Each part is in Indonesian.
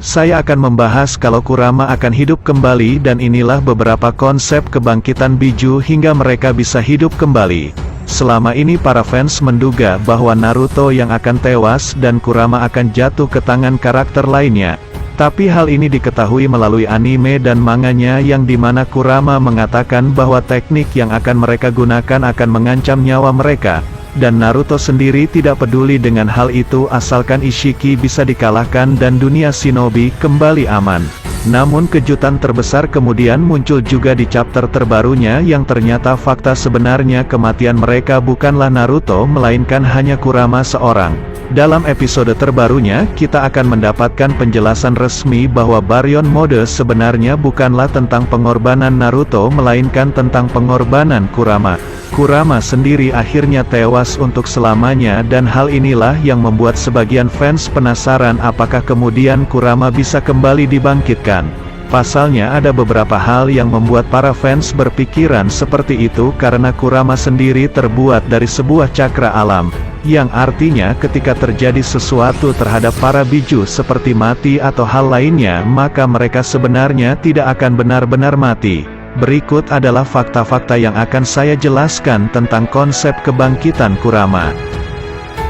Saya akan membahas kalau Kurama akan hidup kembali dan inilah beberapa konsep kebangkitan Biju hingga mereka bisa hidup kembali. Selama ini para fans menduga bahwa Naruto yang akan tewas dan Kurama akan jatuh ke tangan karakter lainnya. Tapi hal ini diketahui melalui anime dan manganya yang dimana Kurama mengatakan bahwa teknik yang akan mereka gunakan akan mengancam nyawa mereka. Dan Naruto sendiri tidak peduli dengan hal itu asalkan Ishiki bisa dikalahkan dan dunia shinobi kembali aman. Namun kejutan terbesar kemudian muncul juga di chapter terbarunya yang ternyata fakta sebenarnya kematian mereka bukanlah Naruto melainkan hanya Kurama seorang. Dalam episode terbarunya kita akan mendapatkan penjelasan resmi bahwa Baryon Mode sebenarnya bukanlah tentang pengorbanan Naruto melainkan tentang pengorbanan Kurama. Kurama sendiri akhirnya tewas untuk selamanya dan hal inilah yang membuat sebagian fans penasaran apakah kemudian Kurama bisa kembali dibangkitkan. Pasalnya ada beberapa hal yang membuat para fans berpikiran seperti itu karena Kurama sendiri terbuat dari sebuah cakra alam, yang artinya ketika terjadi sesuatu terhadap para Biju seperti mati atau hal lainnya maka mereka sebenarnya tidak akan benar-benar mati. Berikut adalah fakta-fakta yang akan saya jelaskan tentang konsep kebangkitan Kurama.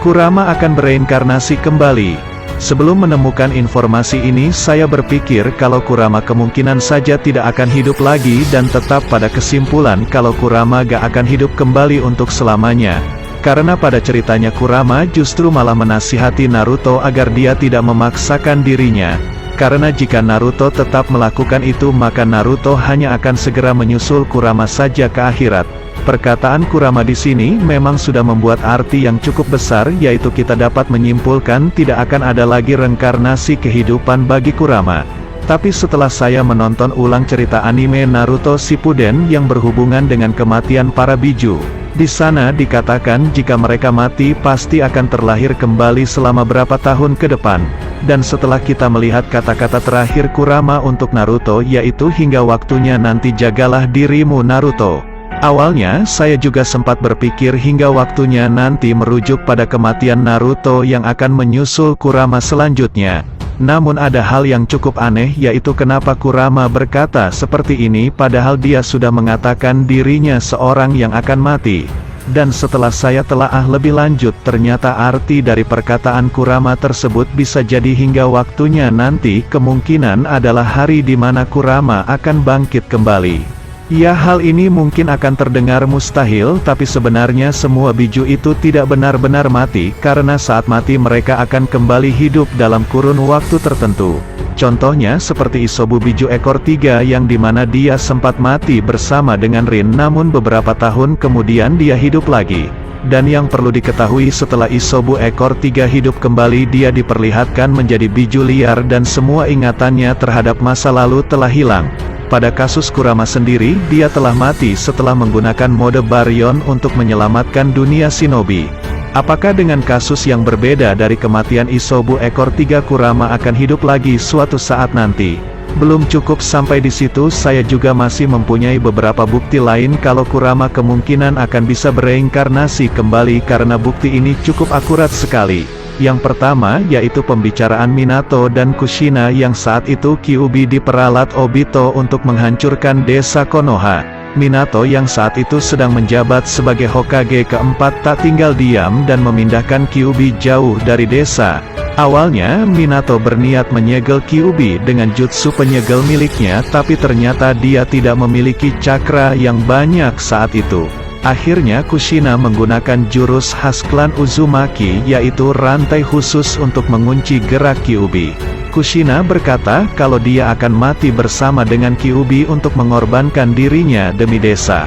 Kurama akan bereinkarnasi kembali. Sebelum menemukan informasi ini saya berpikir kalau Kurama kemungkinan saja tidak akan hidup lagi dan tetap pada kesimpulan kalau Kurama gak akan hidup kembali untuk selamanya. Karena pada ceritanya Kurama justru malah menasihati Naruto agar dia tidak memaksakan dirinya. Karena jika Naruto tetap melakukan itu maka Naruto hanya akan segera menyusul Kurama saja ke akhirat. Perkataan Kurama di sini memang sudah membuat arti yang cukup besar yaitu kita dapat menyimpulkan tidak akan ada lagi reinkarnasi kehidupan bagi Kurama. Tapi setelah saya menonton ulang cerita anime Naruto Shippuden yang berhubungan dengan kematian para Biju, di sana dikatakan jika mereka mati pasti akan terlahir kembali selama berapa tahun ke depan. Dan setelah kita melihat kata-kata terakhir Kurama untuk Naruto yaitu hingga waktunya nanti jagalah dirimu Naruto. Awalnya saya juga sempat berpikir hingga waktunya nanti merujuk pada kematian Naruto yang akan menyusul Kurama selanjutnya. Namun ada hal yang cukup aneh yaitu kenapa Kurama berkata seperti ini padahal dia sudah mengatakan dirinya seorang yang akan mati. Dan setelah saya telaah lebih lanjut ternyata arti dari perkataan Kurama tersebut bisa jadi hingga waktunya nanti kemungkinan adalah hari di mana Kurama akan bangkit kembali. Ya hal ini mungkin akan terdengar mustahil tapi sebenarnya semua Biju itu tidak benar-benar mati karena saat mati mereka akan kembali hidup dalam kurun waktu tertentu. Contohnya seperti Isobu Biju ekor 3 yang dimana dia sempat mati bersama dengan Rin namun beberapa tahun kemudian dia hidup lagi. Dan yang perlu diketahui setelah Isobu ekor 3 hidup kembali dia diperlihatkan menjadi Biju liar dan semua ingatannya terhadap masa lalu telah hilang. Pada kasus Kurama sendiri dia telah mati setelah menggunakan mode Baryon untuk menyelamatkan dunia shinobi. Apakah dengan kasus yang berbeda dari kematian Isobu ekor 3 Kurama akan hidup lagi suatu saat nanti? Belum cukup sampai di situ saya juga masih mempunyai beberapa bukti lain kalau Kurama kemungkinan akan bisa bereinkarnasi kembali karena bukti ini cukup akurat sekali. Yang pertama yaitu pembicaraan Minato dan Kushina yang saat itu Kyuubi diperalat Obito untuk menghancurkan desa Konoha. Minato yang saat itu sedang menjabat sebagai Hokage keempat tak tinggal diam dan memindahkan Kyuubi jauh dari desa. Awalnya Minato berniat menyegel Kyuubi dengan jutsu penyegel miliknya tapi ternyata dia tidak memiliki cakra yang banyak saat itu. Akhirnya Kushina menggunakan jurus khas klan Uzumaki yaitu rantai khusus untuk mengunci gerak Kyuubi. Kushina berkata kalau dia akan mati bersama dengan Kyuubi untuk mengorbankan dirinya demi desa.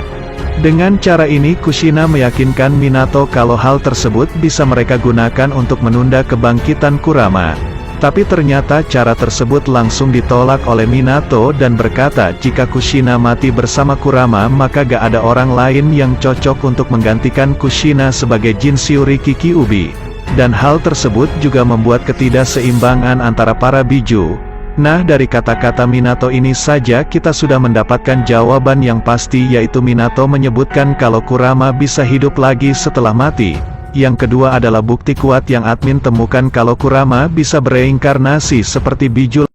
Dengan cara ini Kushina meyakinkan Minato kalau hal tersebut bisa mereka gunakan untuk menunda kebangkitan Kurama. Tapi ternyata cara tersebut langsung ditolak oleh Minato dan berkata jika Kushina mati bersama Kurama maka gak ada orang lain yang cocok untuk menggantikan Kushina sebagai Jinchuriki Kyuubi. Dan hal tersebut juga membuat ketidakseimbangan antara para Biju. Nah dari kata-kata Minato ini saja kita sudah mendapatkan jawaban yang pasti yaitu Minato menyebutkan kalau Kurama bisa hidup lagi setelah mati. Yang kedua adalah bukti kuat yang admin temukan kalau Kurama bisa bereinkarnasi seperti Biju